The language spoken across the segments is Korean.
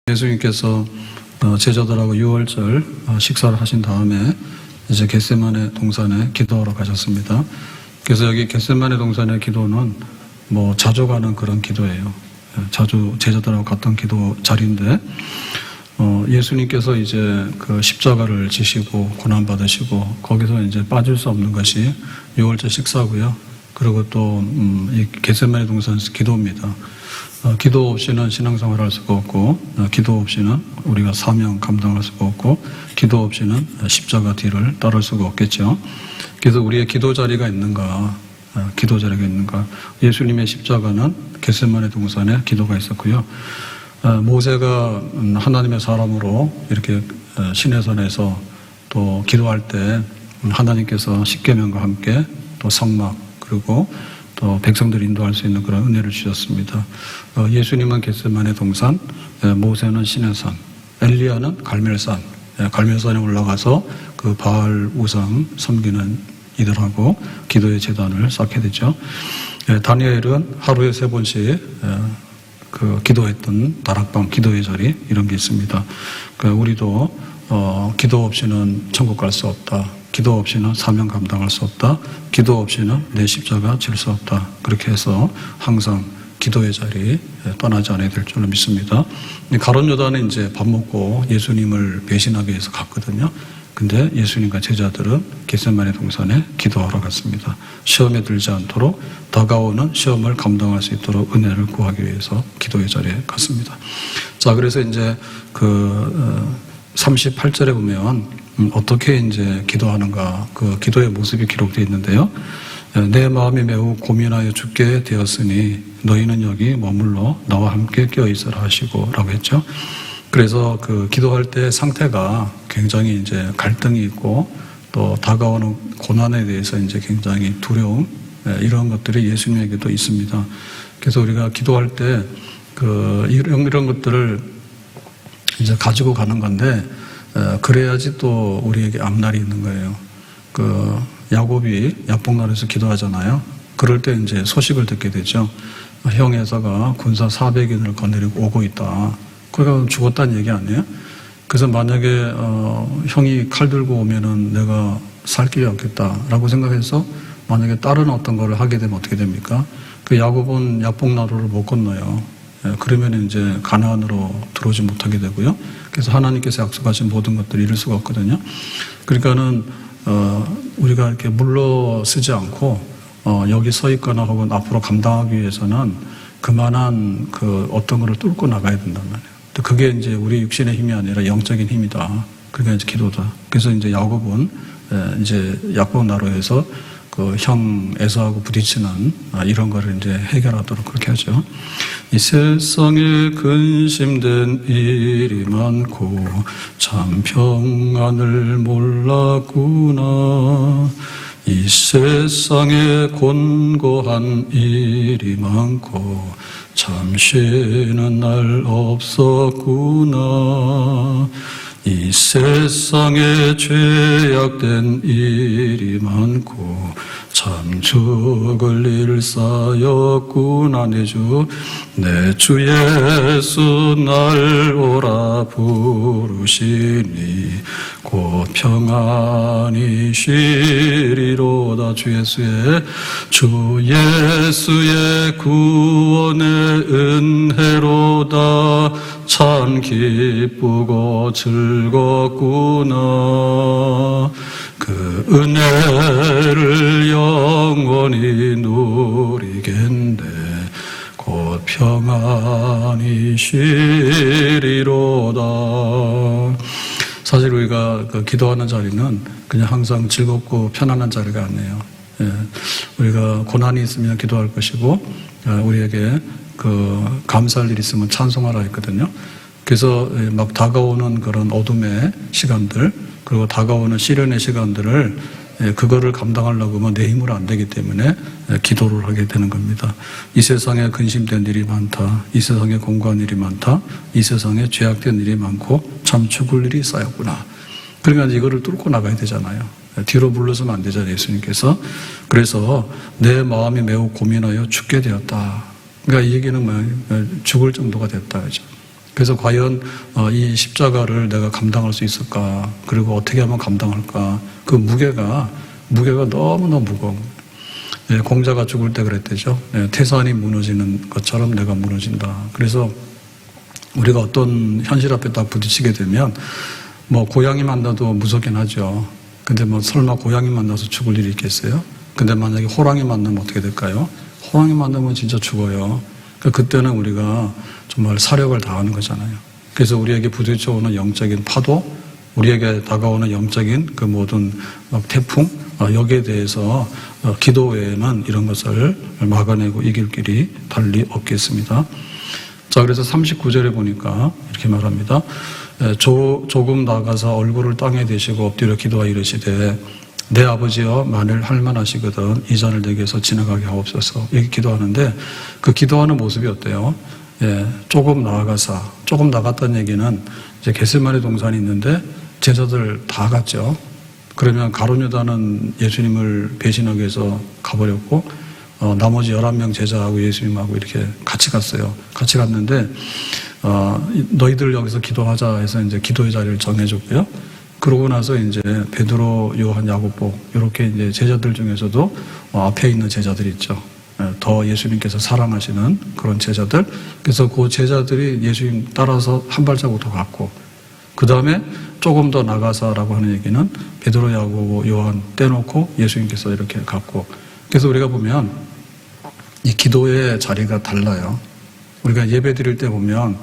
예수님께서 제자들하고 유월절 식사를 하신 다음에 이제 겟세마네 동산에 기도하러 가셨습니다. 그래서 여기 겟세마네 동산의 기도는 자주 가는 그런 기도예요. 자주 제자들하고 갔던 기도 자리인데, 예수님께서 이제 그 십자가를 지시고 고난받으시고 거기서 이제 빠질 수 없는 것이 유월절 식사고요. 그리고 또 이 겟세마네 동산에서 기도입니다. 기도 없이는 신앙생활을 할 수가 없고, 기도 없이는 우리가 사명 감당할 수가 없고, 기도 없이는 십자가 뒤를 따를 수가 없겠죠. 그래서 우리의 기도 자리가 있는가, 예수님의 십자가는 겟세마네 동산에 기도가 있었고요. 모세가 하나님의 사람으로 이렇게 시내산에서 또 기도할 때 하나님께서 십계명과 함께 또 성막 그리고 또 백성들을 인도할 수 있는 그런 은혜를 주셨습니다. 예수님은 겟세마네 동산, 모세는 시내산, 엘리야는 갈멜산, 갈멜산에 올라가서 그 바알 우상 섬기는 이들하고 기도의 제단을 쌓게 되죠. 다니엘은 하루에 3번씩 그 기도했던 다락방 기도의 자리 이런 게 있습니다. 우리도 기도 없이는 천국 갈 수 없다. 기도 없이는 사명 감당할 수 없다. 기도 없이는 내 십자가 질 수 없다. 그렇게 해서 항상 기도의 자리 떠나지 않아야 될 줄로 믿습니다. 가룟 요단은 이제 밥 먹고 예수님을 배신하기 위해서 갔거든요. 근데 예수님과 제자들은 겟세마네 동산에 기도하러 갔습니다. 시험에 들지 않도록 다가오는 시험을 감당할 수 있도록 은혜를 구하기 위해서 기도의 자리에 갔습니다. 자, 그래서 이제 38절에 보면 어떻게 이제 기도하는가, 그 기도의 모습이 기록되어 있는데요. 내 마음이 매우 고민하여 죽게 되었으니 너희는 여기 머물러 나와 함께 껴 있으라 하시고 라고 했죠. 그래서 그 기도할 때 상태가 굉장히 이제 갈등이 있고 또 다가오는 고난에 대해서 이제 굉장히 두려움, 이런 것들이 예수님에게도 있습니다. 그래서 우리가 기도할 때 이런 것들을 이제 가지고 가는 건데, 그래야지 또 우리에게 앞날이 있는 거예요. 야곱이 야복날에서 기도하잖아요. 그럴 때 이제 소식을 듣게 되죠. 형 에사가 군사 400인을 거느리고 오고 있다. 그러니까 죽었다는 얘기 아니에요? 그래서 만약에 형이 칼 들고 오면은 내가 살 길이 없겠다라고 생각해서 만약에 다른 어떤 걸 하게 되면 어떻게 됩니까? 야곱은 야복나루를 못 건너요. 그러면 이제 가나안으로 들어오지 못하게 되고요. 그래서 하나님께서 약속하신 모든 것들을 이룰 수가 없거든요. 그러니까는 우리가 이렇게 물러서지 않고 여기 서 있거나 혹은 앞으로 감당하기 위해서는 그만한 어떤 것을 뚫고 나가야 된단 말이에요. 그게 이제 우리 육신의 힘이 아니라 영적인 힘이다. 그게 이제 기도다. 그래서 이제 야곱은 이제 야복나루에서 형 에사하고 부딪히는 이런 거를 이제 해결하도록 그렇게 하죠. 이 세상에 근심된 일이 많고 참 평안을 몰랐구나. 이 세상에 곤고한 일이 많고 참 쉬는 날 없었구나. 이 세상에 죄악된 일이 많고 참 죽을 일 쌓였구나. 내 주 예수 날 오라 부르시니 곧 평안히 쉬리로다. 주 예수의 구원의 은혜로다. 참 기쁘고 즐겁구나. 그 은혜를 영원히 누리겠네. 곧 평안히 쉬리로다. 사실 우리가 기도하는 자리는 그냥 항상 즐겁고 편안한 자리가 아니에요. 우리가 고난이 있으면 기도할 것이고, 우리에게 감사할 일이 있으면 찬송하라 했거든요. 그래서 막 다가오는 그런 어둠의 시간들, 그리고 다가오는 시련의 시간들을 그거를 감당하려고 하면 내 힘으로 안 되기 때문에 기도를 하게 되는 겁니다. 이 세상에 근심된 일이 많다. 이 세상에 공고한 일이 많다. 이 세상에 죄악된 일이 많고 참 죽을 일이 쌓였구나. 그러니까 이거를 뚫고 나가야 되잖아요. 뒤로 물러서면 안 되잖아요, 예수님께서. 그래서 내 마음이 매우 고민하여 죽게 되었다. 그러니까 이 얘기는 죽을 정도가 됐다. 그죠? 그래서 과연 이 십자가를 내가 감당할 수 있을까? 그리고 어떻게 하면 감당할까? 그 무게가 너무너무 무거운 거예요. 예, 공자가 죽을 때 그랬대죠. 예, 태산이 무너지는 것처럼 내가 무너진다. 그래서 우리가 어떤 현실 앞에 딱 부딪히게 되면 뭐 고양이 만나도 무섭긴 하죠. 근데 뭐 설마 고양이 만나서 죽을 일이 있겠어요? 근데 만약에 호랑이 만나면 어떻게 될까요? 호랑이 만나면 진짜 죽어요. 그때는 우리가 정말 사력을 다하는 거잖아요. 그래서 우리에게 부딪혀오는 영적인 파도, 우리에게 다가오는 영적인 그 모든 태풍, 여기에 대해서 기도 외에는 이런 것을 막아내고 이길 길이 달리 없겠습니다. 자, 그래서 39절에 보니까 이렇게 말합니다. 조금 나가서 얼굴을 땅에 대시고 엎드려 기도하여 이르시되 내 아버지여 만일 할만하시거든 이 잔을 내게서 지나가게 하옵소서. 이렇게 기도하는데 그 기도하는 모습이 어때요? 예, 조금 나갔다는 얘기는 이제 겟세마네 동산이 있는데 제자들 다 갔죠. 그러면 가룟 유다는 예수님을 배신하기 위해서 가버렸고 나머지 11명 제자하고 예수님하고 이렇게 같이 갔어요. 같이 갔는데 너희들 여기서 기도하자 해서 이제 기도의 자리를 정해줬고요. 그러고 나서 이제 베드로, 요한, 야고보 이렇게 이제 제자들 중에서도 앞에 있는 제자들이 있죠. 더 예수님께서 사랑하시는 그런 제자들. 그래서 그 제자들이 예수님 따라서 한 발자국 더 갔고, 그 다음에 조금 더 나가서라고 하는 얘기는 베드로, 야고보, 요한 떼놓고 예수님께서 이렇게 갔고. 그래서 우리가 보면 이 기도의 자리가 달라요. 우리가 예배 드릴 때 보면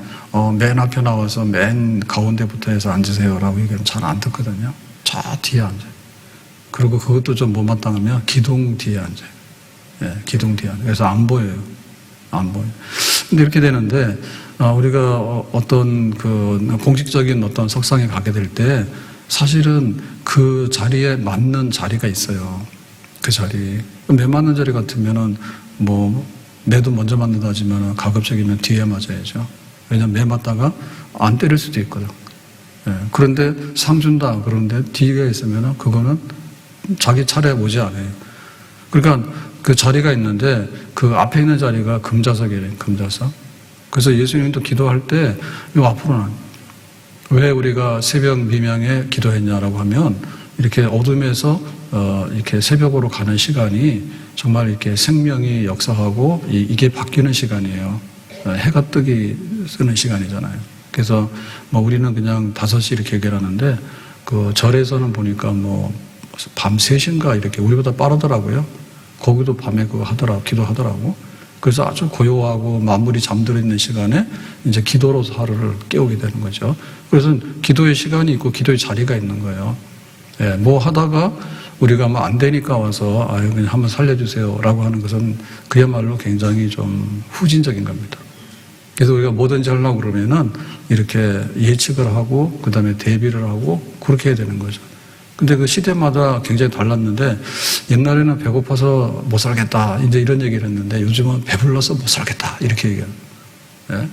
맨 앞에 나와서 맨 가운데부터 해서 앉으세요라고 얘기하면 잘 안 듣거든요. 저 뒤에 앉아요. 그리고 그것도 좀 못마땅하면 기둥 뒤에 앉아요. 예, 기둥 뒤에 앉아요. 그래서 안 보여요. 안 보여요. 근데 이렇게 되는데 우리가 어떤 그 공식적인 어떤 석상에 가게 될 때 사실은 그 자리에 맞는 자리가 있어요. 그 자리. 매 맞는 자리 같으면은 뭐 매도 먼저 맞는다 하지만 가급적이면 뒤에 맞아야죠. 왜냐면 매 맞다가 안 때릴 수도 있거든. 예, 그런데 상 준다 그런데 뒤에 있으면 그거는 자기 차례 오지 않아요. 그러니까 그 자리가 있는데 그 앞에 있는 자리가 금자석이래요. 금자석. 그래서 예수님도 기도할 때 이 앞으로는 왜 우리가 새벽 미명에 기도했냐라고 하면 이렇게 어둠에서 이렇게 새벽으로 가는 시간이 정말 이렇게 생명이 역사하고 이게 바뀌는 시간이에요. 해가 뜨기 쓰는 시간이잖아요. 그래서 뭐 우리는 그냥 5시 이렇게 해결하는데 그 절에서는 보니까 뭐 밤 3시인가 이렇게 우리보다 빠르더라고요. 거기도 밤에 그거 기도하더라고. 그래서 아주 고요하고 만물이 잠들어 있는 시간에 이제 기도로서 하루를 깨우게 되는 거죠. 그래서 기도의 시간이 있고 기도의 자리가 있는 거예요. 예, 뭐 하다가 우리가 뭐 안 되니까 와서 그냥 한번 살려주세요라고 하는 것은 그야말로 굉장히 좀 후진적인 겁니다. 그래서 우리가 뭐든지 하려고 그러면은 이렇게 예측을 하고 그 다음에 대비를 하고 그렇게 해야 되는 거죠. 근데 그 시대마다 굉장히 달랐는데 옛날에는 배고파서 못 살겠다 이제 이런 얘기를 했는데 요즘은 배불러서 못 살겠다 이렇게 얘기해요. 예?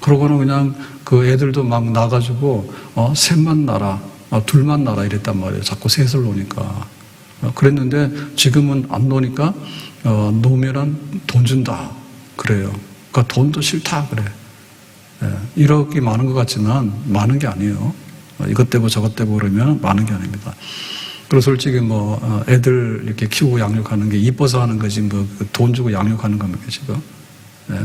그러고는 그냥 그 애들도 막 나가지고 셋만 나라, 둘만 나라 이랬단 말이에요. 자꾸 셋을 놓으니까. 그랬는데 지금은 안 놓으니까 놓으면은 돈 준다 그래요. 그러니까 돈도 싫다 그래. 예, 1억이 많은 것 같지만 많은 게 아니에요. 이것 떼고 저것 떼고 그러면 많은 게 아닙니다. 그리고 솔직히 뭐 애들 이렇게 키우고 양육하는 게 이뻐서 하는 거지 뭐 돈 주고 양육하는 겁니까 지금? 예?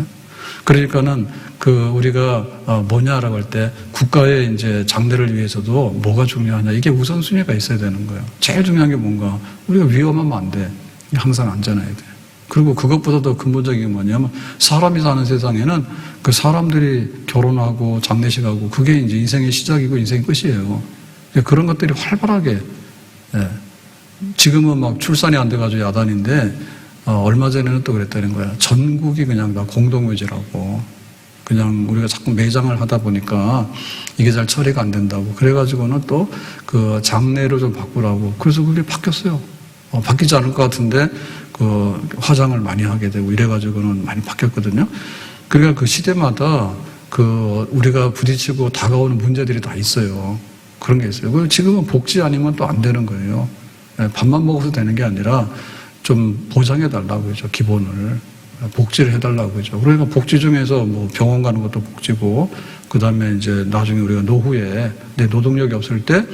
그러니까는 그 우리가 뭐냐라고 할 때 국가의 이제 장래를 위해서도 뭐가 중요하냐 이게 우선순위가 있어야 되는 거예요. 제일 중요한 게 뭔가 우리가 위험하면 안 돼. 항상 안전해야 돼. 그리고 그것보다 더 근본적인 게 뭐냐면 사람이 사는 세상에는 그 사람들이 결혼하고 장례식하고 그게 이제 인생의 시작이고 인생의 끝이에요. 그런 것들이 활발하게 예. 지금은 막 출산이 안 돼가지고 야단인데 얼마 전에는 또 그랬다는 거야. 전국이 그냥 다 공동묘지라고. 그냥 우리가 자꾸 매장을 하다 보니까 이게 잘 처리가 안 된다고. 그래가지고는 또 그 장례를 좀 바꾸라고. 그래서 그게 바뀌었어요. 바뀌지 않을 것 같은데 그 화장을 많이 하게 되고 이래가지고는 많이 바뀌었거든요. 그러니까 그 시대마다 그 우리가 부딪히고 다가오는 문제들이 다 있어요. 그런 게 있어요. 지금은 복지 아니면 또 안 되는 거예요. 밥만 먹어서 되는 게 아니라 좀 보장해 달라고 그러죠. 기본을 복지를 해달라고 그러죠. 그러니까 복지 중에서 뭐 병원 가는 것도 복지고 그 다음에 이제 나중에 우리가 노후에 내 노동력이 없을 때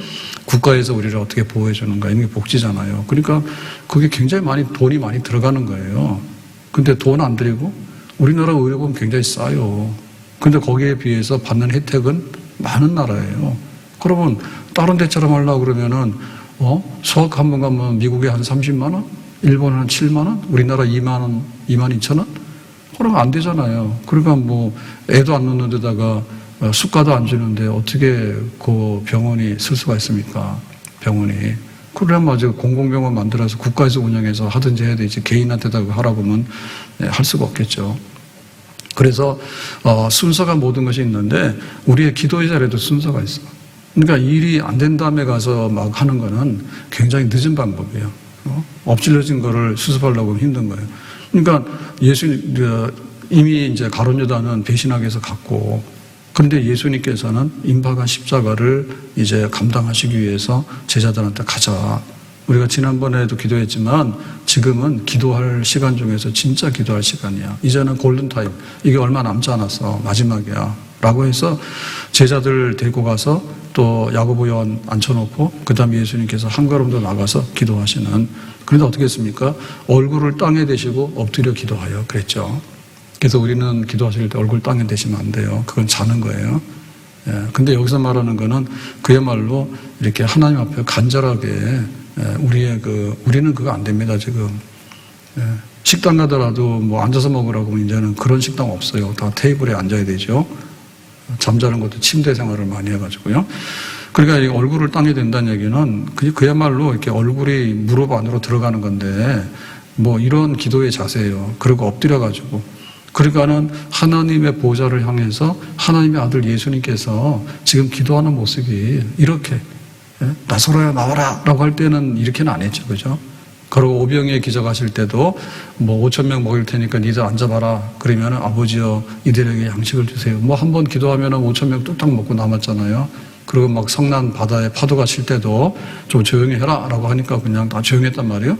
국가에서 우리를 어떻게 보호해 주는가, 이런 게 복지잖아요. 그러니까 그게 굉장히 돈이 많이 들어가는 거예요. 근데 돈 안 들이고 우리나라 의료보험 굉장히 싸요. 근데 거기에 비해서 받는 혜택은 많은 나라예요. 그러면 다른 데처럼 하려고 그러면은 수학 한 번 가면 미국에 한 30만 원, 일본에 한 7만 원, 우리나라 2만 원, 2만 2천 원? 그러면 안 되잖아요. 그러니까 뭐 애도 안 놓는 데다가 수가도 안 주는데 어떻게 그 병원이 쓸 수가 있습니까? 병원이. 그러면 아주 공공병원 만들어서 국가에서 운영해서 하든지 해야 되지, 개인한테다가 하라고 하면 할 수가 없겠죠. 그래서 순서가 모든 것이 있는데 우리의 기도의 자리에도 순서가 있어. 그러니까 일이 안 된 다음에 가서 막 하는 거는 굉장히 늦은 방법이에요. 엎질러진 거를 수습하려고 하면 힘든 거예요. 그러니까 이미 이제 가룟 유다는 배신하기 위해서 갔고, 그런데 예수님께서는 임박한 십자가를 이제 감당하시기 위해서 제자들한테 가자. 우리가 지난번에도 기도했지만 지금은 기도할 시간 중에서 진짜 기도할 시간이야. 이제는 골든타임. 이게 얼마 남지 않았어. 마지막이야. 라고 해서 제자들 데리고 가서 또 야고보 요한 앉혀놓고 그 다음에 예수님께서 한 걸음 더 나가서 기도하시는. 그런데 어떻게 했습니까? 얼굴을 땅에 대시고 엎드려 기도하여 그랬죠. 그래서 우리는 기도하실 때 얼굴 땅에 대시면 안 돼요. 그건 자는 거예요. 근데 여기서 말하는 거는 그야말로 이렇게 하나님 앞에 간절하게 우리는 그거 안 됩니다, 지금. 식당 가더라도 뭐 앉아서 먹으라고 하면 이제는 그런 식당 없어요. 다 테이블에 앉아야 되죠. 잠자는 것도 침대 생활을 많이 해가지고요. 그러니까 얼굴을 땅에 댄다는 얘기는 그야말로 이렇게 얼굴이 무릎 안으로 들어가는 건데 뭐 이런 기도의 자세예요. 그리고 엎드려가지고. 그러니까는 하나님의 보좌를 향해서 하나님의 아들 예수님께서 지금 기도하는 모습이 이렇게 나서로야 나와라 라고 할 때는 이렇게는 안 했죠. 그죠? 그리고 오병이에 기적하실 때도 뭐 5,000명 먹일 테니까 니들 앉아봐라. 그러면 아버지여 이들에게 양식을 주세요. 뭐 한 번 기도하면 5,000명 뚝딱 먹고 남았잖아요. 그리고 막 성난 바다에 파도가 칠 때도 좀 조용히 해라 라고 하니까 그냥 다 조용했단 말이에요.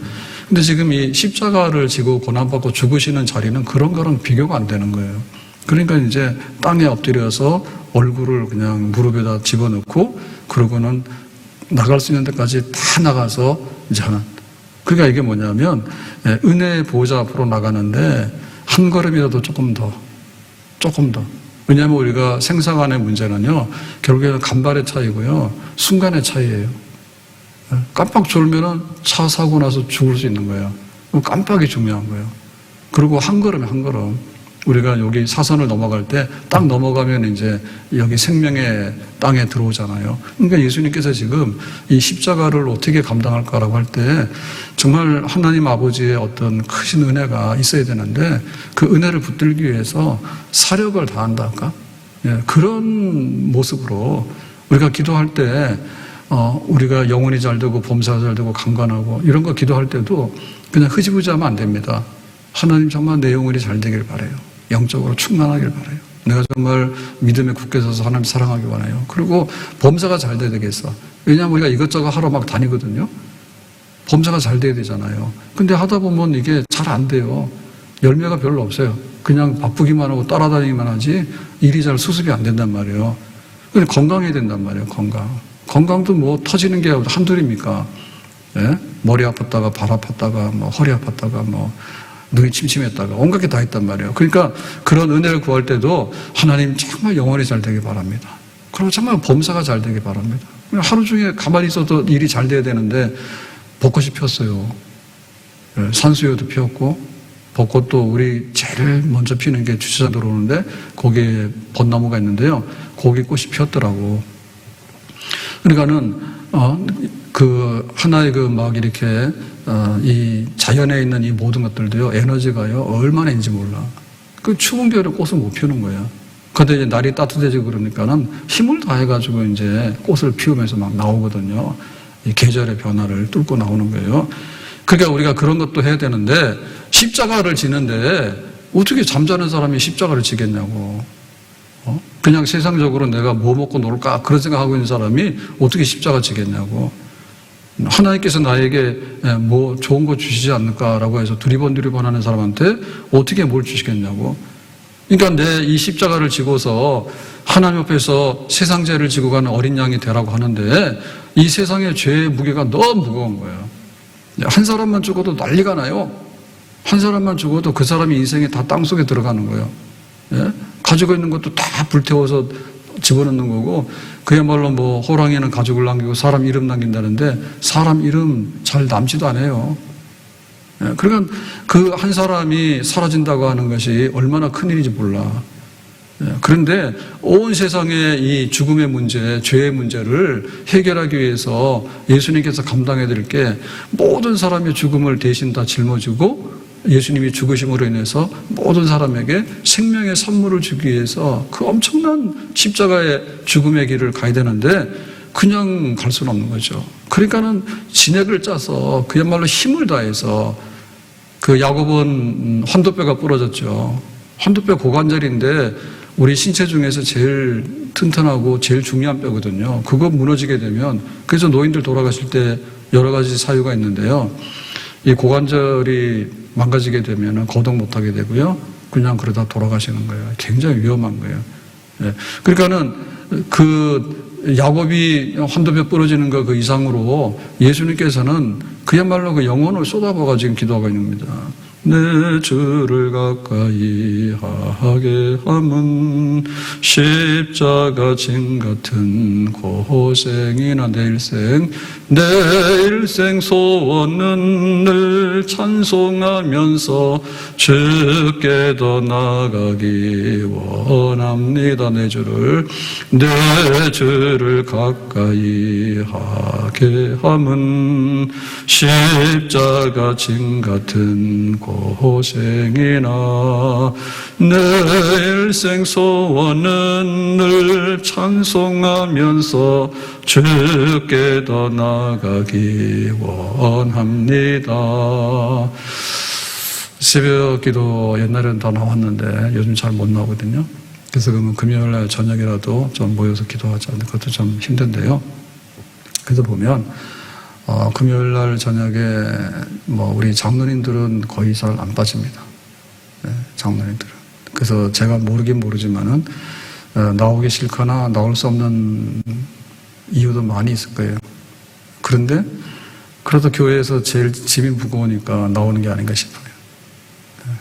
근데 지금 이 십자가를 지고 고난받고 죽으시는 자리는 그런 거랑 비교가 안 되는 거예요. 그러니까 이제 땅에 엎드려서 얼굴을 그냥 무릎에다 집어넣고 그러고는 나갈 수 있는 데까지 다 나가서 이제 하는. 그러니까 이게 뭐냐면 은혜의 보호자 앞으로 나가는데 한 걸음이라도 조금 더. 왜냐하면 우리가 생사간의 문제는요, 결국에는 간발의 차이고요, 순간의 차이예요. 깜빡 졸면은 차 사고 나서 죽을 수 있는 거예요. 깜빡이 중요한 거예요. 그리고 한 걸음에 한 걸음. 우리가 여기 사선을 넘어갈 때 딱 넘어가면 이제 여기 생명의 땅에 들어오잖아요. 그러니까 예수님께서 지금 이 십자가를 어떻게 감당할까라고 할 때 정말 하나님 아버지의 어떤 크신 은혜가 있어야 되는데 그 은혜를 붙들기 위해서 사력을 다한다 할까? 그런 모습으로 우리가 기도할 때 우리가 영혼이 잘 되고 범사가 잘 되고 강건하고 이런 거 기도할 때도 그냥 흐지부지하면 안 됩니다. 하나님 정말 내 영혼이 잘 되길 바라요. 영적으로 충만하길 바라요. 내가 정말 믿음에 굳게 서서 하나님 사랑하기 원해요. 그리고 범사가 잘 돼야 되겠어. 왜냐하면 우리가 이것저것 하러 막 다니거든요. 범사가 잘 돼야 되잖아요. 근데 하다 보면 이게 잘 안 돼요. 열매가 별로 없어요. 그냥 바쁘기만 하고 따라다니기만 하지 일이 잘 수습이 안 된단 말이에요. 근데 건강해야 된단 말이에요. 건강도 뭐 터지는 게 한둘입니까? 예? 머리 아팠다가 발 아팠다가 뭐 허리 아팠다가 뭐 눈이 침침했다가 온갖 게 다 있단 말이에요. 그러니까 그런 은혜를 구할 때도 하나님 정말 영원히 잘 되길 바랍니다. 그리고 정말 범사가 잘 되길 바랍니다. 하루 종일 가만히 있어도 일이 잘 돼야 되는데 벚꽃이 폈어요. 산수유도 피었고 벚꽃도 우리 제일 먼저 피는 게 주차장 들어오는데 거기에 벚나무가 있는데요. 거기 꽃이 피었더라고. 그러니까는 그 하나의 그 막 이렇게 이 자연에 있는 이 모든 것들도요, 에너지가요, 얼마나인지 몰라. 그 추운 겨울에 꽃을 못 피우는 거예요. 근데 이제 날이 따뜻해지고 그러니까는 힘을 다해가지고 이제 꽃을 피우면서 막 나오거든요. 이 계절의 변화를 뚫고 나오는 거예요. 그러니까 우리가 그런 것도 해야 되는데, 십자가를 지는데, 어떻게 잠자는 사람이 십자가를 지겠냐고. 그냥 세상적으로 내가 뭐 먹고 놀까? 그런 생각하고 있는 사람이 어떻게 십자가 지겠냐고. 하나님께서 나에게 뭐 좋은 거 주시지 않을까라고 해서 두리번 하는 사람한테 어떻게 뭘 주시겠냐고. 그러니까 내 이 십자가를 지고서 하나님 앞에서 세상 죄를 지고 가는 어린 양이 되라고 하는데 이 세상의 죄의 무게가 너무 무거운 거예요. 한 사람만 죽어도 난리가 나요. 한 사람만 죽어도 그 사람의 인생이 다 땅속에 들어가는 거예요. 예? 가지고 있는 것도 다 불태워서 집어넣는 거고, 그야말로 뭐 호랑이는 가족을 남기고 사람 이름 남긴다는데 사람 이름 잘 남지도 않아요. 예? 그러니까 그 한 사람이 사라진다고 하는 것이 얼마나 큰일인지 몰라. 그런데 온 세상의 이 죽음의 문제, 죄의 문제를 해결하기 위해서 예수님께서 감당해 드릴 게 모든 사람의 죽음을 대신 다 짊어지고 예수님이 죽으심으로 인해서 모든 사람에게 생명의 선물을 주기 위해서 그 엄청난 십자가의 죽음의 길을 가야 되는데 그냥 갈 수는 없는 거죠. 그러니까는 진액을 짜서 그야말로 힘을 다해서, 그 야곱은 환도뼈가 부러졌죠. 환도뼈 고관절인데 우리 신체 중에서 제일 튼튼하고 제일 중요한 뼈거든요. 그거 무너지게 되면, 그래서 노인들 돌아가실 때 여러 가지 사유가 있는데요. 이 고관절이 망가지게 되면 거동 못하게 되고요. 그냥 그러다 돌아가시는 거예요. 굉장히 위험한 거예요. 예. 그러니까는 그 야곱이 환도뼈 부러지는 거 그 이상으로 예수님께서는 그야말로 그 영혼을 쏟아부어가지고 기도하고 있는 겁니다. 내 주를 가까이 하게 함은 십자가 진 같은 고생이나 내 일생 소원은 늘 찬송하면서 주께 더 나아가기 원합니다. 내 주를 가까이 하게 함은 십자가 진 같은 고생이나 내 일생 소원은 늘 찬송하면서 주께 더 나아가기 원합니다. 새벽 기도 옛날에는 다 나왔는데 요즘 잘 못 나오거든요. 그래서 그러면 금요일날 저녁이라도 좀 모여서 기도하자. 그것도 좀 힘든데요. 그래서 보면 금요일날 저녁에 뭐 우리 장로님들은 거의 잘 안 빠집니다. 네, 장로님들은. 그래서 제가 모르긴 모르지만은 나오기 싫거나 나올 수 없는 이유도 많이 있을 거예요. 그런데 그래도 교회에서 제일 짐이 무거우니까 나오는 게 아닌가 싶어요. 네.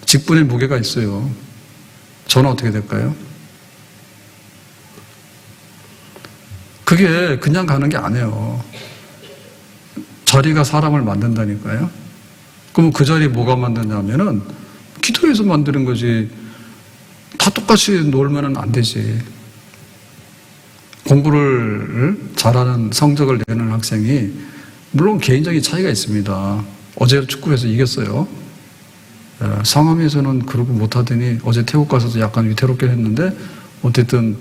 직분의 무게가 있어요. 저는 어떻게 될까요? 그게 그냥 가는 게 아니에요. 자리가 사람을 만든다니까요. 그럼 그 자리 뭐가 만드냐면은 기도해서 만드는 거지. 다 똑같이 놀면은 안 되지. 공부를 잘하는 성적을 내는 학생이 물론 개인적인 차이가 있습니다. 어제 축구에서 이겼어요. 상암에서는 그러고 못하더니 어제 태국 가서도 약간 위태롭게 했는데 어쨌든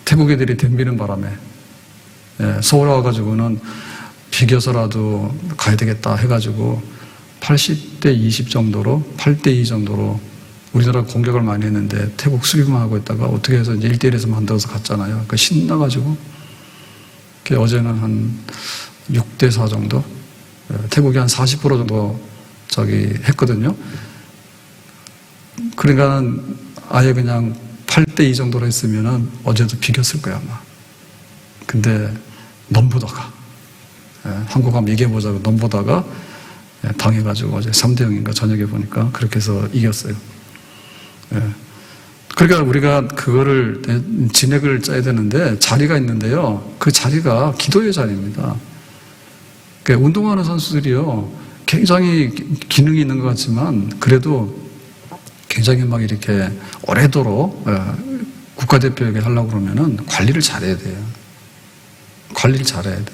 태국 애들이 덤비는 바람에 서울 와가지고는 비겨서라도 가야 되겠다 해가지고 80대 20 정도로 8대 2 정도로 우리나라 공격을 많이 했는데 태국 수비만 하고 있다가 어떻게 해서 이제 1대1에서 만들어서 갔잖아요. 그러니까 신나가지고 어제는 한 6대 4 정도 태국이 한 40% 정도 했거든요. 그러니까 아예 그냥 8대 2 정도로 했으면은 어제도 비겼을 거야 아마. 근데 넘보다가 한국 한번 이겨보자고 넘보다가 당해가지고 어제 3대 0인가 저녁에 보니까 그렇게 해서 이겼어요. 그러니까 우리가 그거를 진액을 짜야 되는데 자리가 있는데요. 그 자리가 기도의 자리입니다. 그러니까 운동하는 선수들이요 굉장히 기능이 있는 것 같지만 그래도 굉장히 막 이렇게 오래도록 국가대표에게 하려고 그러면은 관리를 잘해야 돼요. 관리를 잘해야 돼.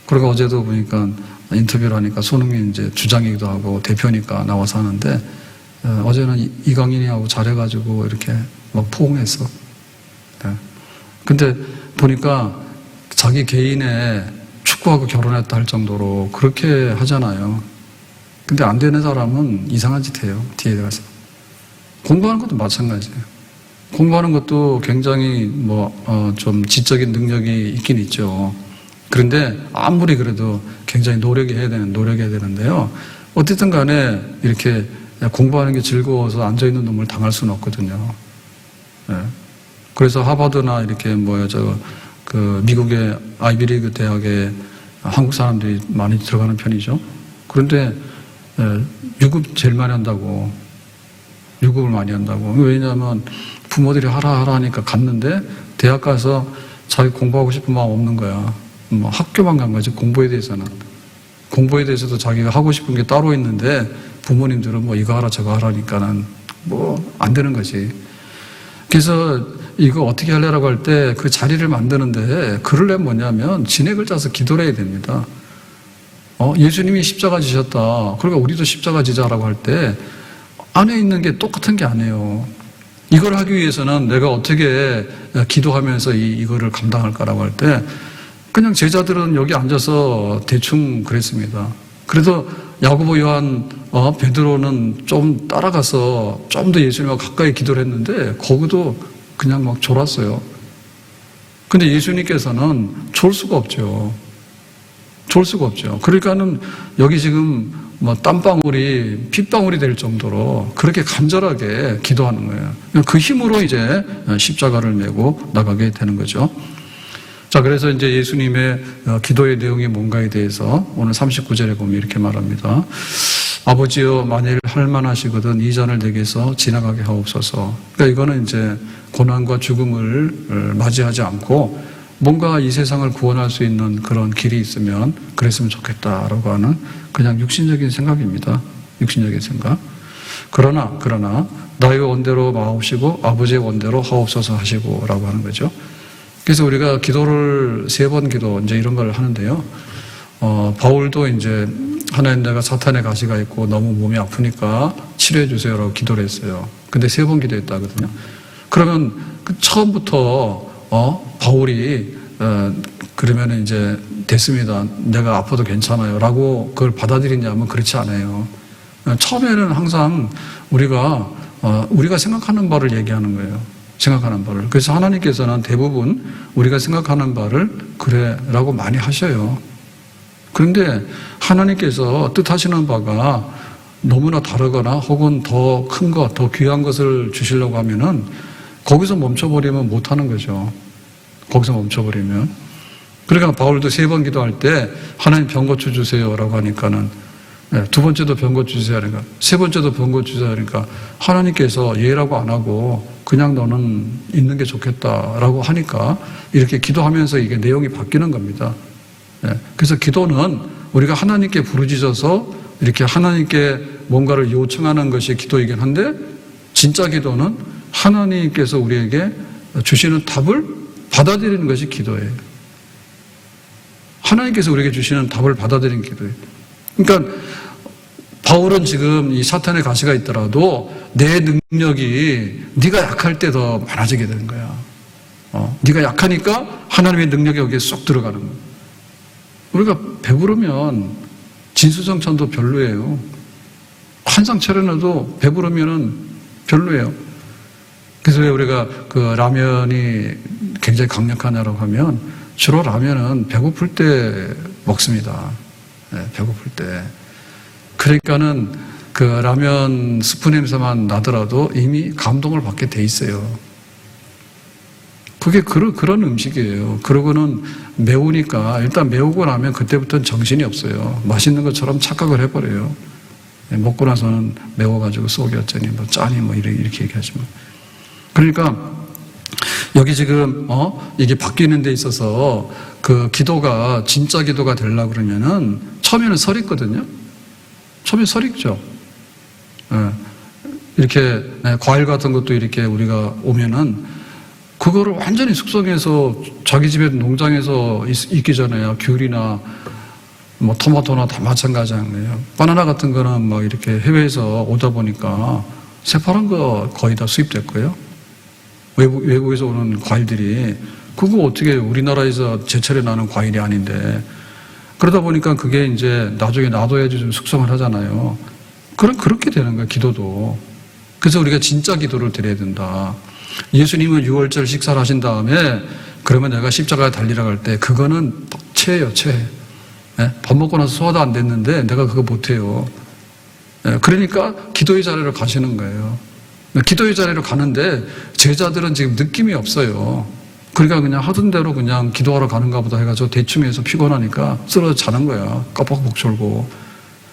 그리고 어제도 보니까 인터뷰를 하니까 손흥민 이제 주장이기도 하고 대표니까 나와서 하는데 어제는 이강인이하고 잘해가지고 이렇게 막 포옹했어. 근데 보니까 자기 개인의 축구하고 결혼했다 할 정도로 그렇게 하잖아요. 근데 안 되는 사람은 이상한 짓 해요. 뒤에 가서. 공부하는 것도 마찬가지예요. 공부하는 것도 굉장히 좀 지적인 능력이 있긴 있죠. 그런데 아무리 그래도 굉장히 노력해야 되는데요. 어쨌든 간에 이렇게 공부하는 게 즐거워서 앉아있는 놈을 당할 수는 없거든요. 예. 그래서 하버드나 이렇게 미국의 아이비리그 대학에 한국 사람들이 많이 들어가는 편이죠. 그런데 유급 제일 많이 한다고. 유급을 많이 한다고. 왜냐하면 부모들이 하라 하니까 갔는데 대학 가서 자기 공부하고 싶은 마음 없는 거야. 뭐 학교만 간 거지. 공부에 대해서는. 공부에 대해서도 자기가 하고 싶은 게 따로 있는데 부모님들은 뭐 이거 하라 저거 하라니까는 뭐 안 되는 거지. 그래서 이거 어떻게 하려고 할 때 그 자리를 만드는데 그러려면 뭐냐면 진액을 짜서 기도를 해야 됩니다. 예수님이 십자가 지셨다. 그러니까 우리도 십자가 지자라고 할 때 안에 있는 게 똑같은 게 아니에요. 이걸 하기 위해서는 내가 어떻게 기도하면서 이거를 감당할까라고 할 때 그냥 제자들은 여기 앉아서 대충 그랬습니다. 그래도 야고보, 요한, 베드로는 좀 따라가서 좀 더 예수님과 가까이 기도를 했는데 거기도 그냥 막 졸았어요. 근데 예수님께서는 졸 수가 없죠. 졸 수가 없죠. 그러니까는 여기 지금 뭐 땀방울이 핏방울이 될 정도로 그렇게 간절하게 기도하는 거예요. 그 힘으로 이제 십자가를 메고 나가게 되는 거죠. 자, 그래서 이제 예수님의 기도의 내용이 뭔가에 대해서 오늘 39절에 보면 이렇게 말합니다. 아버지여, 만일 할만하시거든 이 잔을 내게서 지나가게 하옵소서. 그러니까 이거는 이제 고난과 죽음을 맞이하지 않고 뭔가 이 세상을 구원할 수 있는 그런 길이 있으면 그랬으면 좋겠다라고 하는 그냥 육신적인 생각입니다. 육신적인 생각. 그러나 나의 원대로 마옵시고 아버지의 원대로 하옵소서 하시고라고 하는 거죠. 그래서 우리가 기도를 3번 기도 이제 이런 걸 하는데요. 바울도 이제 하나님, 내가 사탄의 가시가 있고 너무 몸이 아프니까 치료해 주세요라고 기도를 했어요. 근데 3번 기도했다거든요. 그러면 처음부터 바울이 그러면 이제 됐습니다. 내가 아파도 괜찮아요라고 그걸 받아들이냐면 그렇지 않아요. 처음에는 항상 우리가 생각하는 바를 얘기하는 거예요. 생각하는 바를. 그래서 하나님께서는 대부분 우리가 생각하는 바를 그래라고 많이 하셔요. 그런데 하나님께서 뜻하시는 바가 너무나 다르거나 혹은 더 큰 것, 더 귀한 것을 주시려고 하면은 거기서 멈춰버리면 못하는 거죠. 거기서 멈춰버리면. 그러니까 바울도 3번 기도할 때 하나님 병 고쳐주세요라고 하니까는 2번째도 병 고쳐주세요 하니까 3번째도 병 고쳐주세요 하니까 하나님께서 예라고 안 하고 그냥 너는 있는 게 좋겠다라고 하니까 이렇게 기도하면서 이게 내용이 바뀌는 겁니다. 그래서 기도는 우리가 하나님께 부르짖어서 이렇게 하나님께 뭔가를 요청하는 것이 기도이긴 한데 진짜 기도는 하나님께서 우리에게 주시는 답을 받아들이는 것이 기도예요. 하나님께서 우리에게 주시는 답을 받아들이는 기도예요. 그러니까 바울은 지금 이 사탄의 가시가 있더라도 내 능력이 네가 약할 때 더 많아지게 되는 거야. 네가 약하니까 하나님의 능력이 여기에 쏙 들어가는 거야. 우리가 배부르면 진수성찬도 별로예요. 한상 차려놔도 배부르면은 별로예요. 그래서 왜 우리가 그 라면이 굉장히 강력하냐라고 하면 주로 라면은 배고플 때 먹습니다. 배고플 때. 그러니까는 그 라면 스프 냄새만 나더라도 이미 감동을 받게 돼 있어요. 그게 그런 음식이에요. 그러고는 매우니까 일단 매우고 나면 그때부터는 정신이 없어요. 맛있는 것처럼 착각을 해버려요. 먹고 나서는 매워가지고 속이 어쩌니 뭐 짜니 뭐 이렇게 얘기하지만. 그러니까 여기 지금 이게 바뀌는 데 있어서 그 기도가 진짜 기도가 되려고 그러면은 처음에는 설익거든요. 처음에 설익죠. 이렇게 과일 같은 것도 이렇게 우리가 오면은 그거를 완전히 숙성해서 자기 집에 농장에서 있기 전에야 귤이나 뭐 토마토나 다 마찬가지인 거예요. 바나나 같은 거는 막 이렇게 해외에서 오다 보니까 새파란 거 거의 다 수입됐고요. 외국에서 오는 과일들이 그거 어떻게 우리나라에서 제철에 나는 과일이 아닌데 그러다 보니까 그게 이제 나중에 놔둬야지 좀 숙성을 하잖아요. 그렇게 되는 거예요. 기도도. 그래서 우리가 진짜 기도를 드려야 된다. 예수님은 6월절 식사를 하신 다음에 그러면 내가 십자가에 달리러 갈 때 그거는 체예요, 체. 밥 먹고 나서 소화도 안 됐는데 내가 그거 못해요. 그러니까 기도의 자리로 가시는 거예요. 기도의 자리로 가는데 제자들은 지금 느낌이 없어요. 그러니까 그냥 하던 대로 그냥 기도하러 가는가 보다 해가지고 대충 해서 피곤하니까 쓰러져 자는 거야. 깜빡 졸고.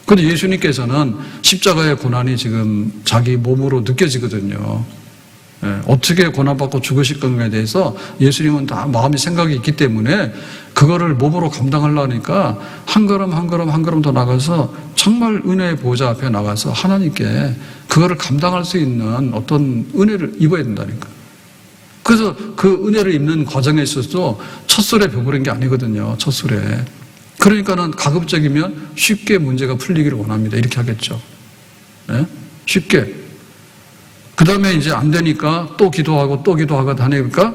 근데 예수님께서는 십자가의 고난이 지금 자기 몸으로 느껴지거든요. 어떻게 고난받고 죽으실 건가에 대해서 예수님은 다 마음의 생각이 있기 때문에 그거를 몸으로 감당하려니까 한 걸음 한 걸음 한 걸음 더 나가서 정말 은혜의 보좌 앞에 나가서 하나님께 그거를 감당할 수 있는 어떤 은혜를 입어야 된다니까. 그래서 그 은혜를 입는 과정에 있어서도 첫술에 배부른 게 아니거든요. 첫술에. 그러니까는 가급적이면 쉽게 문제가 풀리기를 원합니다. 이렇게 하겠죠. 네? 쉽게. 그 다음에 이제 안 되니까 또 기도하고 또 기도하고 하니까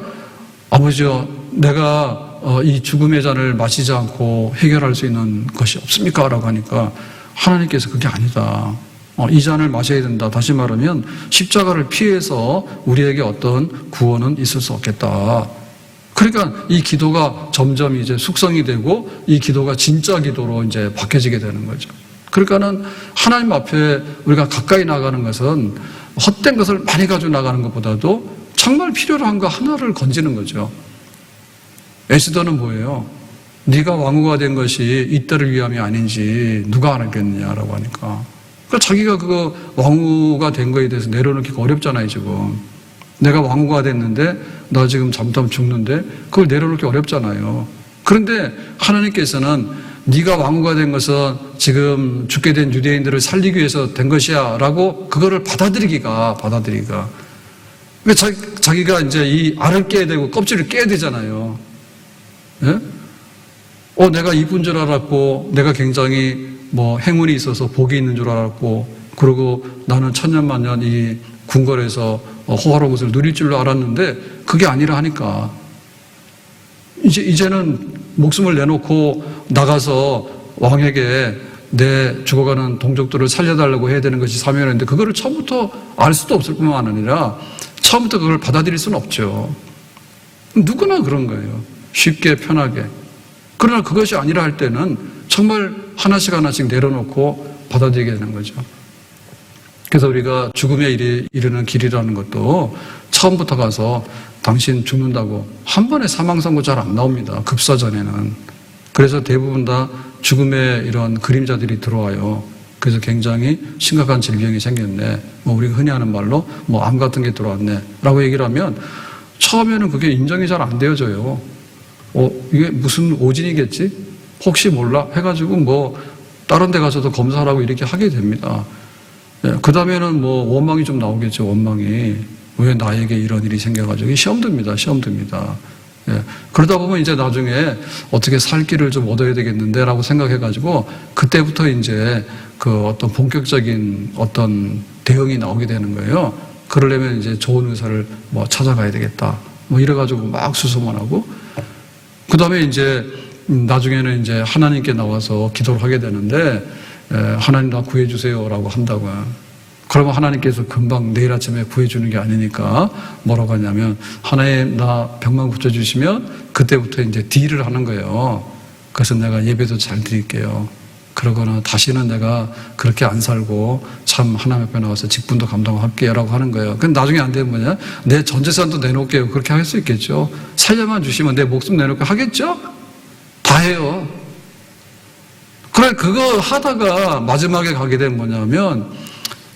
아버지요, 내가 이 죽음의 잔을 마시지 않고 해결할 수 있는 것이 없습니까? 라고 하니까 하나님께서 그게 아니다. 이 잔을 마셔야 된다. 다시 말하면 십자가를 피해서 우리에게 어떤 구원은 있을 수 없겠다. 그러니까 이 기도가 점점 이제 숙성이 되고 이 기도가 진짜 기도로 이제 바뀌어지게 되는 거죠. 그러니까는 하나님 앞에 우리가 가까이 나가는 것은 헛된 것을 많이 가지고 나가는 것보다도 정말 필요로 한 거 하나를 건지는 거죠. 에스더는 뭐예요? 네가 왕후가 된 것이 이때를 위함이 아닌지 누가 알았겠느냐라고 하니까. 그러니까 자기가 그거 왕후가 된 거에 대해서 내려놓기가 어렵잖아요, 지금. 내가 왕후가 됐는데 나 지금 잘못하면 죽는데 그걸 내려놓기 어렵잖아요. 그런데 하나님께서는 네가 왕후가 된 것은 지금 죽게 된 유대인들을 살리기 위해서 된 것이야 라고 그거를 받아들이기가. 그러니까 자기가 이제 이 알을 깨야 되고 껍질을 깨야 되잖아요. 예? 내가 이쁜 줄 알았고 내가 굉장히 행운이 있어서 복이 있는 줄 알았고 그리고 나는 천년만년 이 궁궐에서 호화로운 것을 누릴 줄로 알았는데 그게 아니라 하니까 이제는 목숨을 내놓고 나가서 왕에게 내 죽어가는 동족들을 살려달라고 해야 되는 것이 사명인데 그거를 처음부터 알 수도 없을 뿐만 아니라 처음부터 그걸 받아들일 수는 없죠. 누구나 그런 거예요. 쉽게 편하게. 그러나 그것이 아니라 할 때는 정말 하나씩 하나씩 내려놓고 받아들이게 되는 거죠. 그래서 우리가 죽음에 이르는 길이라는 것도 처음부터 가서 당신 죽는다고 한 번에 사망 선고 잘 안 나옵니다. 급사전에는. 그래서 대부분 다 죽음의 이런 그림자들이 들어와요. 그래서 굉장히 심각한 질병이 생겼네. 우리가 흔히 하는 말로 암 같은 게 들어왔네. 라고 얘기를 하면 처음에는 그게 인정이 잘 안 되어져요. 이게 무슨 오진이겠지? 혹시 몰라? 해가지고 다른 데 가서도 검사하라고 이렇게 하게 됩니다. 그 다음에는 원망이 좀 나오겠죠, 원망이. 왜 나에게 이런 일이 생겨가지고 시험 듭니다. 그러다 보면 이제 나중에 어떻게 살 길을 좀 얻어야 되겠는데 라고 생각해가지고 그때부터 이제 그 어떤 본격적인 어떤 대응이 나오게 되는 거예요. 그러려면 이제 좋은 의사를 찾아가야 되겠다. 이래가지고 막 수소만 하고 그 다음에 이제 나중에는 이제 하나님께 나와서 기도를 하게 되는데 하나님 나 구해주세요 라고 한다고요. 그러면 하나님께서 금방 내일 아침에 구해주는 게 아니니까 뭐라고 하냐면 하나님 나 병만 고쳐주시면 그때부터 이제 딜을 하는 거예요. 그래서 내가 예배도 잘 드릴게요. 그러거나 다시는 내가 그렇게 안 살고 참 하나님 앞에 나와서 직분도 감당할게요 라고 하는 거예요. 근데 나중에 안 되면 뭐냐? 내 전 재산도 내놓을게요. 그렇게 할 수 있겠죠. 살려만 주시면 내 목숨 내놓을게요. 하겠죠? 다 해요. 그래 그거 하다가 마지막에 가게 되면 뭐냐면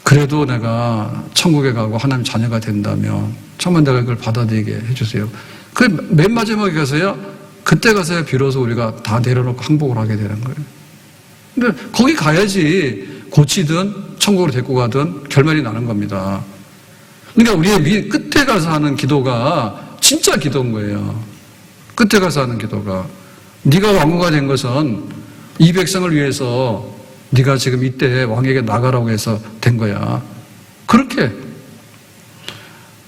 그래도 내가 천국에 가고 하나님 자녀가 된다면 정말 내가 그걸 받아들이게 해주세요. 그 맨 마지막에 가서야 그때 가서야 비로소 우리가 다 내려놓고 항복을 하게 되는 거예요. 근데 거기 가야지 고치든 천국으로 데리고 가든 결말이 나는 겁니다. 그러니까 우리의 끝에 가서 하는 기도가 진짜 기도인 거예요. 끝에 가서 하는 기도가. 네가 왕후가 된 것은 이 백성을 위해서 네가 지금 이때 왕에게 나가라고 해서 된 거야. 그렇게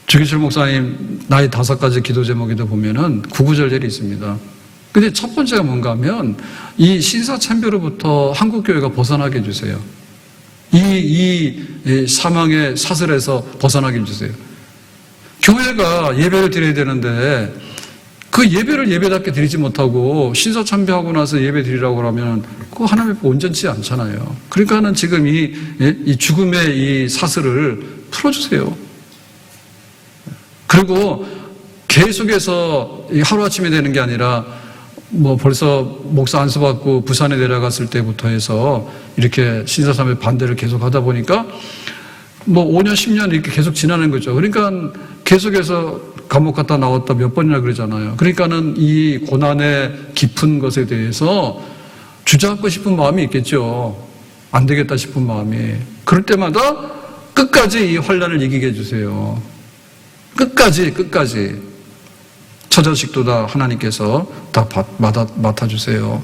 주기철 목사님 나의 5가지 기도 제목에도 보면은 구구절절이 있습니다. 근데 첫 번째가 뭔가 하면 이 신사참배로부터 한국교회가 벗어나게 해주세요. 이 사망의 사슬에서 벗어나게 해주세요. 교회가 예배를 드려야 되는데 그 예배를 예배답게 드리지 못하고 신사 참배하고 나서 예배 드리라고 그러면 그거 하나님 앞에 온전치 않잖아요. 그러니까는 지금 이 죽음의 이 사슬을 풀어주세요. 그리고 계속해서 하루아침에 되는 게 아니라 뭐 벌써 목사 안수 받고 부산에 내려갔을 때부터 해서 이렇게 신사 참배 반대를 계속 하다 보니까 뭐 5년, 10년 이렇게 계속 지나는 거죠. 그러니까 계속해서 감옥 갔다 나왔다 몇 번이나 그러잖아요. 그러니까는 이 고난의 깊은 것에 대해서 주저앉고 싶은 마음이 있겠죠. 안 되겠다 싶은 마음이. 그럴 때마다 끝까지 이 환난을 이기게 해주세요. 끝까지. 저 자식도 다 하나님께서 다 맡아주세요.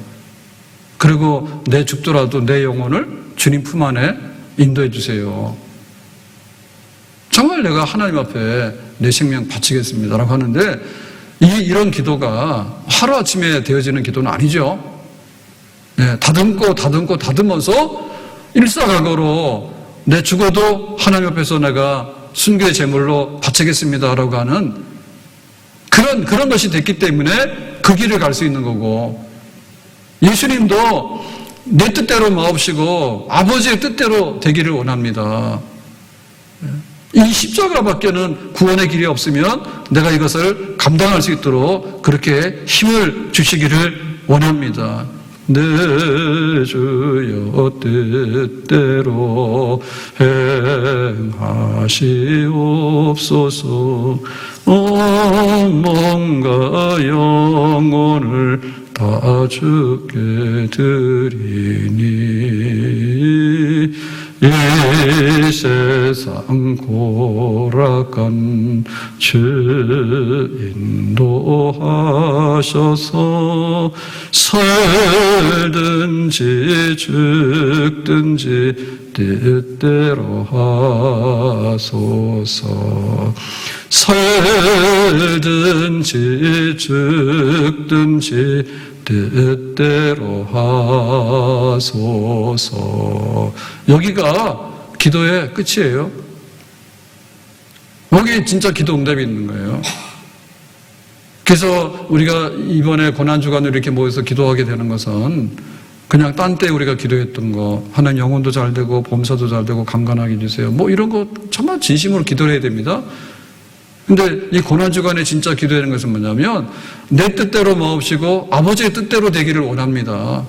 그리고 내 죽더라도 내 영혼을 주님 품 안에 인도해 주세요. 정말 내가 하나님 앞에 내 생명 바치겠습니다라고 하는데 이런 기도가 하루아침에 되어지는 기도는 아니죠. 네, 다듬어서 일사각오로 내 죽어도 하나님 앞에서 내가 순교의 제물로 바치겠습니다라고 하는 그런 것이 됐기 때문에 그 길을 갈 수 있는 거고, 예수님도 내 뜻대로 마옵시고 아버지의 뜻대로 되기를 원합니다. 이 십자가밖에는 구원의 길이 없으면 내가 이것을 감당할 수 있도록 그렇게 힘을 주시기를 원합니다. 내 주여 뜻대로 행하시옵소서. 몸과 영혼을 다 주께 드리니 이 세상 고락한 주 인도하셔서 살든지 죽든지 뜻대로 하소서. 살든지 죽든지 뜻대로 하소서. 여기가 기도의 끝이에요. 여기 진짜 기도 응답이 있는 거예요. 그래서 우리가 이번에 고난주간으로 이렇게 모여서 기도하게 되는 것은 그냥 딴 때 우리가 기도했던 거, 하나님 영혼도 잘 되고 범사도 잘 되고 강건하게 해주세요, 뭐 이런 거 정말 진심으로 기도를 해야 됩니다. 근데 이 고난주간에 진짜 기도하는 것은 뭐냐면 내 뜻대로 마옵시고 아버지의 뜻대로 되기를 원합니다.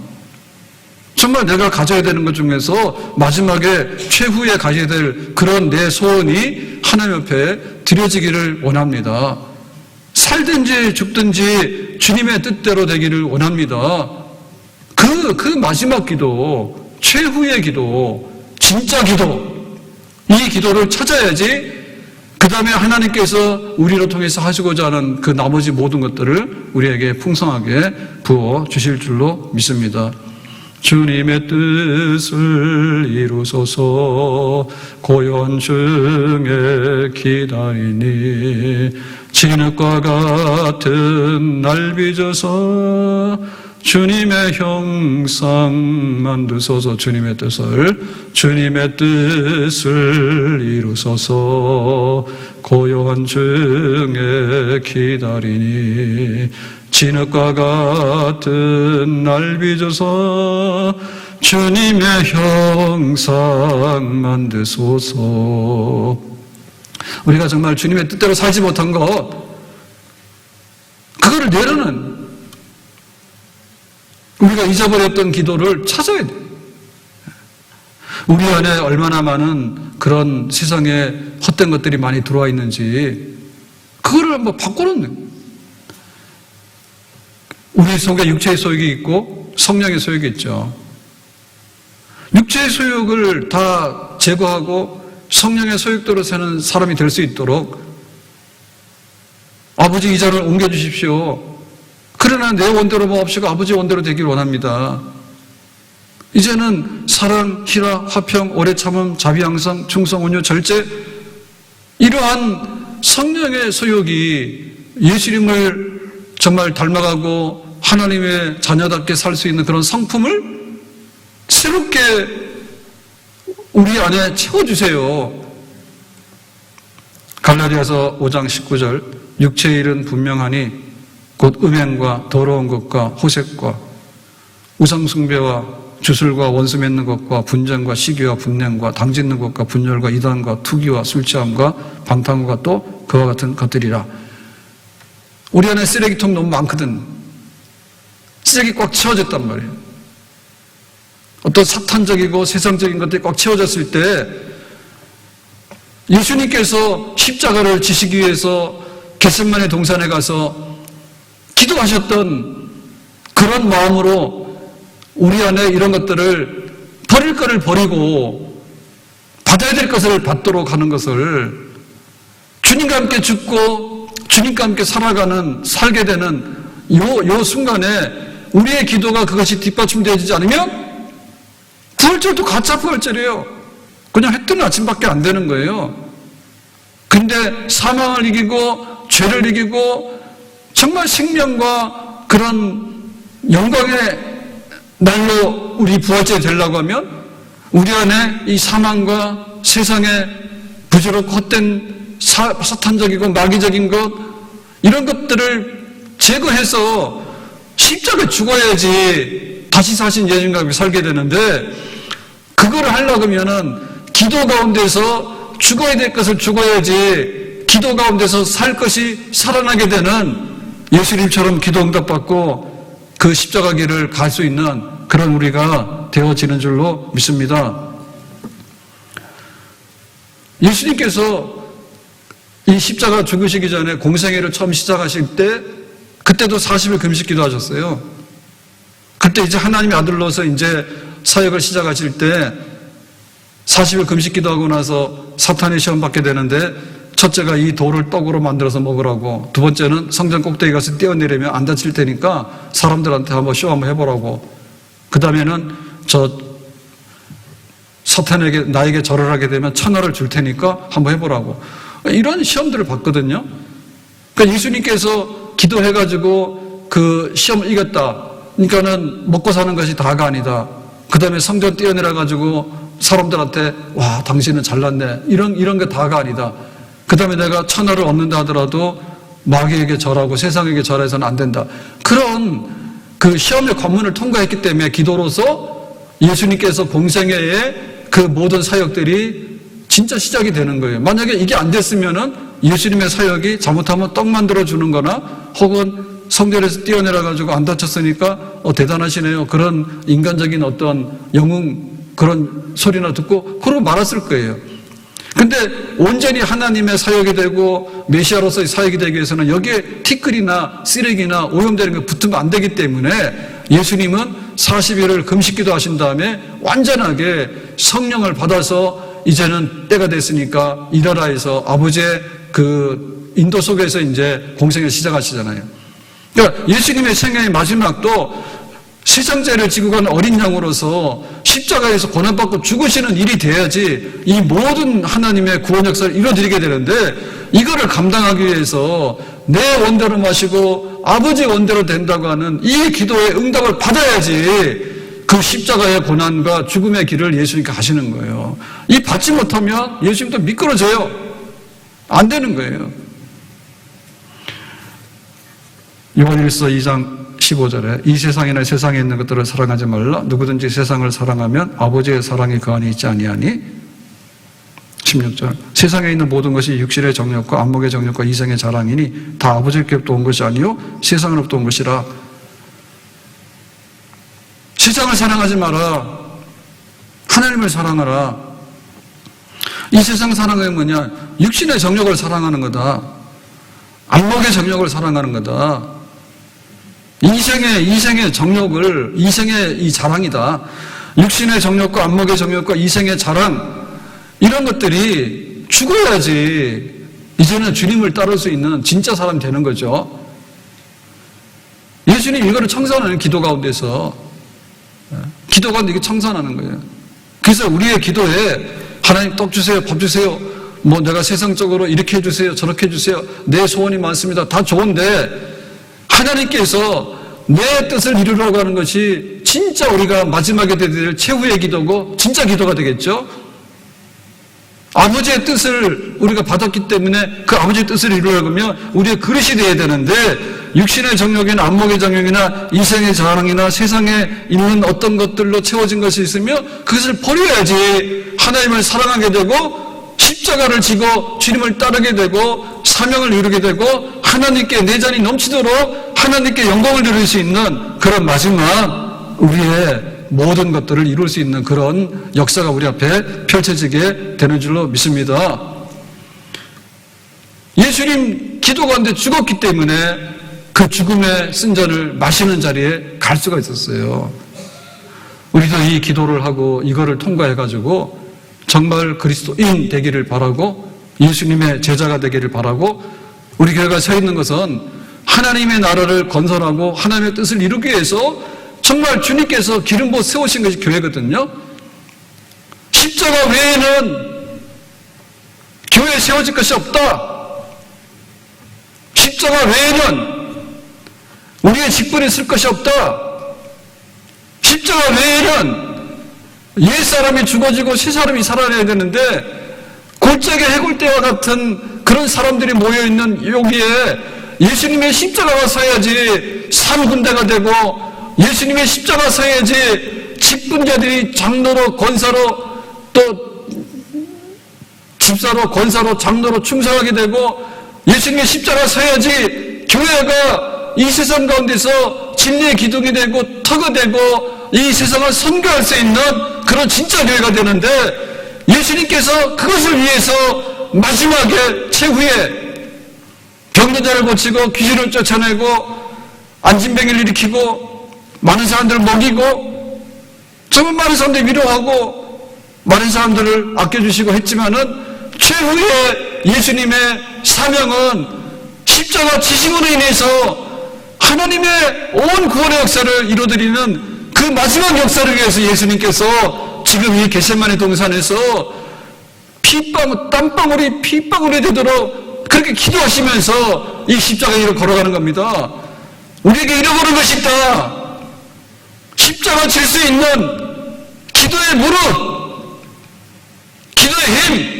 정말 내가 가져야 되는 것 중에서 마지막에 최후에 가져야 될 그런 내 소원이 하나님 앞에 드려지기를 원합니다. 살든지 죽든지 주님의 뜻대로 되기를 원합니다. 그 마지막 기도, 최후의 기도, 진짜 기도, 이 기도를 찾아야지 그 다음에 하나님께서 우리를 통해서 하시고자 하는 그 나머지 모든 것들을 우리에게 풍성하게 부어 주실 줄로 믿습니다. 주님의 뜻을 이루소서. 고연 중에 기다리니 진흙과 같은 날 빚어서 주님의 형상 만드소서. 주님의 뜻을 이루소서. 고요한 중에 기다리니 진흙과 같은 날 빚어서 주님의 형상 만드소서. 우리가 정말 주님의 뜻대로 살지 못한 것, 그거를 내려는, 우리가 잊어버렸던 기도를 찾아야 돼. 우리 안에 얼마나 많은 그런 세상에 헛된 것들이 많이 들어와 있는지 그거를 한번 바꿔놓는 거예요. 우리 속에 육체의 소욕이 있고 성령의 소욕이 있죠. 육체의 소욕을 다 제거하고 성령의 소욕대로 사는 사람이 될 수 있도록 아버지 이 자를 옮겨주십시오. 그러나 내 원대로 마옵시고 아버지 원대로 되기를 원합니다. 이제는 사랑, 희락, 화평, 오래 참음, 자비양성, 충성, 온유, 절제, 이러한 성령의 소욕이 예수님을 정말 닮아가고 하나님의 자녀답게 살 수 있는 그런 성품을 새롭게 우리 안에 채워주세요. 갈라디아서 5장 19절, 육체의 일은 분명하니 곧 음행과 더러운 것과 호색과 우상숭배와 주술과 원수 맺는 것과 분쟁과 시기와 분냉과 당짓는 것과 분열과 이단과 투기와 술취함과 방탕과 또 그와 같은 것들이라. 우리 안에 쓰레기통 너무 많거든. 쓰레기 꽉 채워졌단 말이에요. 어떤 사탄적이고 세상적인 것들이 꽉 채워졌을 때 예수님께서 십자가를 지시기 위해서 겟세마네 동산에 가서 기도하셨던 그런 마음으로 우리 안에 이런 것들을 버릴 것을 버리고 받아야 될 것을 받도록 하는 것을 주님과 함께 죽고 주님과 함께 살게 되는 요 순간에 우리의 기도가 그것이 뒷받침되어지지 않으면 부활절도 가짜 부활절이에요. 그냥 해 뜨는 아침밖에 안 되는 거예요. 근데 사망을 이기고 죄를 이기고 정말 생명과 그런 영광의 날로 우리 부활절이 되려고 하면 우리 안에 이 사망과 세상의 부조롭고 헛된 사탄적이고 마귀적인 것 이런 것들을 제거해서 십자가에 죽어야지 다시 사신 예수님과 함께 살게 되는데 그거를 하려고 하면은 기도 가운데서 죽어야 될 것을 죽어야지 기도 가운데서 살 것이 살아나게 되는 예수님처럼 기도 응답받고 그 십자가 길을 갈 수 있는 그런 우리가 되어지는 줄로 믿습니다. 예수님께서 이 십자가 죽으시기 전에 공생애를 처음 시작하실 때 그때도 40일 금식 기도하셨어요. 그때 이제 하나님의 아들로서 이제 사역을 시작하실 때 40일 금식 기도하고 나서 사탄의 시험 받게 되는데 첫째가 이 돌을 떡으로 만들어서 먹으라고, 두 번째는 성전 꼭대기 가서 뛰어내리면 안 다칠 테니까 사람들한테 한번 쇼 한번 해보라고, 그 다음에는 저 사탄에게 나에게 절을 하게 되면 1,000원을 줄 테니까 한번 해보라고, 이런 시험들을 받거든요. 그러니까 예수님께서 기도해가지고 그 시험을 이겼다. 그러니까는 먹고 사는 것이 다가 아니다. 그 다음에 성전 뛰어내려가지고 사람들한테 와 당신은 잘났네 이런 게 다가 아니다. 그 다음에 내가 1,000원을 얻는다 하더라도 마귀에게 절하고 세상에게 절해서는 안 된다. 그런 그 시험의 관문을 통과했기 때문에 기도로서 예수님께서 공생애의 그 모든 사역들이 진짜 시작이 되는 거예요. 만약에 이게 안 됐으면은 예수님의 사역이 잘못하면 떡 만들어 주는 거나 혹은 성전에서 뛰어내려가지고 안 다쳤으니까 대단하시네요, 그런 인간적인 어떤 영웅 그런 소리나 듣고 그러고 말았을 거예요. 근데 온전히 하나님의 사역이 되고 메시아로서의 사역이 되기 위해서는 여기에 티끌이나 쓰레기나 오염되는 게 붙으면 안 되기 때문에 예수님은 40일을 금식기도 하신 다음에 완전하게 성령을 받아서 이제는 때가 됐으니까 일하라 해서 아버지의 그 인도 속에서 이제 공생을 시작하시잖아요. 그러니까 예수님의 생애의 마지막도 세상 죄를 지고 가는 어린 양으로서 십자가에서 고난받고 죽으시는 일이 돼야지 이 모든 하나님의 구원 역사를 이루어드리게 되는데, 이거를 감당하기 위해서 내 원대로 마시고 아버지 원대로 된다고 하는 이 기도의 응답을 받아야지 그 십자가의 고난과 죽음의 길을 예수님께 가시는 거예요. 이 받지 못하면 예수님도 미끄러져요. 안 되는 거예요. 요한일서 2장 15절에 이 세상이나 세상에 있는 것들을 사랑하지 말라. 누구든지 세상을 사랑하면 아버지의 사랑이 그 안에 있지 아니하니. 16절 세상에 있는 모든 것이 육신의 정욕과 안목의 정욕과 이생의 자랑이니 다 아버지께로부터 온 것이 아니요 세상으로부터 온 것이라. 세상을 사랑하지 마라. 하나님을 사랑하라. 이 세상 사랑은 뭐냐? 육신의 정욕을 사랑하는 거다. 안목의 정욕을 사랑하는 거다. 이생의 정욕을, 이생의 이 자랑이다. 육신의 정욕과 안목의 정욕과 이생의 자랑, 이런 것들이 죽어야지 이제는 주님을 따를 수 있는 진짜 사람이 되는 거죠. 예수님 이거를 청산하는 기도 가운데서, 기도 가운데 이게 청산하는 거예요. 그래서 우리의 기도에 하나님 떡 주세요, 밥 주세요, 뭐 내가 세상적으로 이렇게 해주세요, 저렇게 해주세요, 내 소원이 많습니다, 다 좋은데 하나님께서 내 뜻을 이루려고 하는 것이 진짜 우리가 마지막에 드릴 최후의 기도고 진짜 기도가 되겠죠. 아버지의 뜻을 우리가 받았기 때문에 그 아버지의 뜻을 이루려면 우리의 그릇이 되어야 되는데, 육신의 정욕이나 안목의 정욕이나 이생의 자랑이나 세상에 있는 어떤 것들로 채워진 것이 있으면 그것을 버려야지 하나님을 사랑하게 되고 십자가를 지고 주님을 따르게 되고 사명을 이루게 되고 하나님께 내전이 넘치도록 하나님께 영광을 드릴 수 있는 그런 마지막 우리의 모든 것들을 이룰 수 있는 그런 역사가 우리 앞에 펼쳐지게 되는 줄로 믿습니다. 예수님 기도 가운데 죽었기 때문에 그 죽음의 쓴잔을 마시는 자리에 갈 수가 있었어요. 우리도 이 기도를 하고 이거를 통과해가지고 정말 그리스도인 되기를 바라고 예수님의 제자가 되기를 바라고, 우리 교회가 서 있는 것은 하나님의 나라를 건설하고 하나님의 뜻을 이루기 위해서 정말 주님께서 기름 부어 세우신 것이 교회거든요. 십자가 외에는 교회에 세워질 것이 없다. 십자가 외에는 우리의 직분에 쓸 것이 없다. 십자가 외에는 옛사람이 죽어지고 새사람이 살아나야 되는데, 골짜기 해골대와 같은 그런 사람들이 모여있는 여기에 예수님의 십자가가 서야지 산군대가 되고, 예수님의 십자가 서야지 직분자들이 장로로 권사로 또 집사로 권사로 장로로 충성하게 되고, 예수님의 십자가 서야지 교회가 이 세상 가운데서 진리의 기둥이 되고 터가 되고 이 세상을 선교할 수 있는 그런 진짜 교회가 되는데, 예수님께서 그것을 위해서 마지막에 최후에 병든 자를 고치고 귀신을 쫓아내고 안진병을 일으키고 많은 사람들을 먹이고 정말 많은 사람들을 위로하고 많은 사람들을 아껴주시고 했지만은, 최후의 예수님의 사명은 십자가 지심으로 인해서 하나님의 온 구원의 역사를 이루어드리는 그 마지막 역사를 위해서 예수님께서 지금 이 겟세마네 동산에서 땀방울이 피방울이 되도록 그렇게 기도하시면서 이 십자가 길을 걸어가는 겁니다. 우리에게 잃어버린 것이 있다. 십자가 질 수 있는 기도의 무릎, 기도의 힘,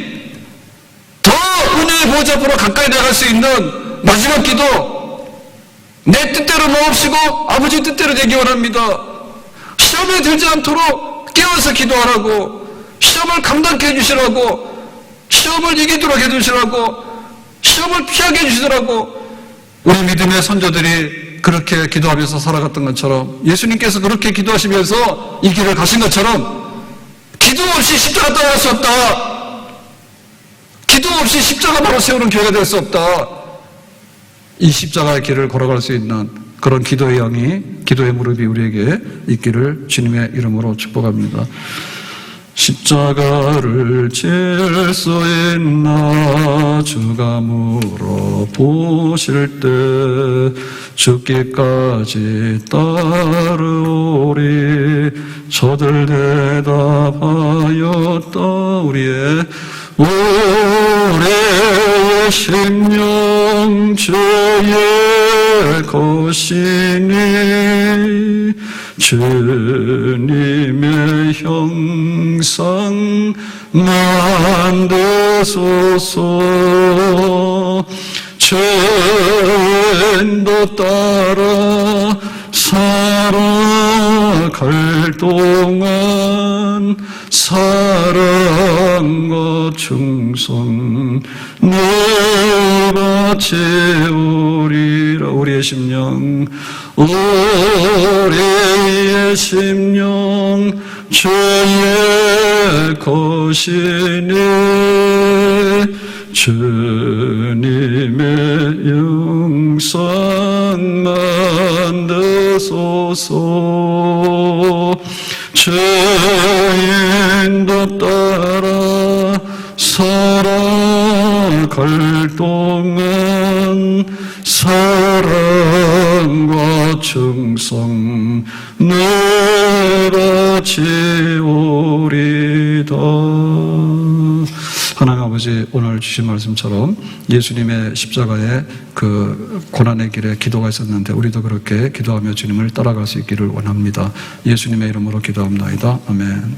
더 은혜의 보좌 앞으로 가까이 나갈 수 있는 마지막 기도, 내 뜻대로 마옵시고 아버지 뜻대로 되기 원합니다. 시험에 들지 않도록 깨워서 기도하라고, 시험을 감당케 해주시라고, 시험을 이기도록 해주시라고, 시험을 피하게 해주시더라고. 우리 믿음의 선조들이 그렇게 기도하면서 살아갔던 것처럼, 예수님께서 그렇게 기도하시면서 이 길을 가신 것처럼, 기도 없이 십자가 따라갈 수 없다. 기도 없이 십자가 바로 세우는 교회가 될 수 없다. 이 십자가의 길을 걸어갈 수 있는 그런 기도의 영이, 기도의 무릎이 우리에게 있기를 주님의 이름으로 축복합니다. 십자가를 질 수 있나 주가 물어보실 때 죽기까지 따르오리. 저들 대답하였다. 우리의 심령 주의 것이니 주님의 형상 만드소서. 죄인도 따라 살아갈 동안 사랑과 충성 내가 채우리라. 우리의 심령, 우리의 심령 주의 것이니 주님의 영상 만드소서. 죄인도 따라 살아갈 동안 사랑과 충성 내가 지우리다. 하나님 아버지, 오늘 주신 말씀처럼 예수님의 십자가의 그 고난의 길에 기도가 있었는데 우리도 그렇게 기도하며 주님을 따라갈 수 있기를 원합니다. 예수님의 이름으로 기도합니다. 아멘.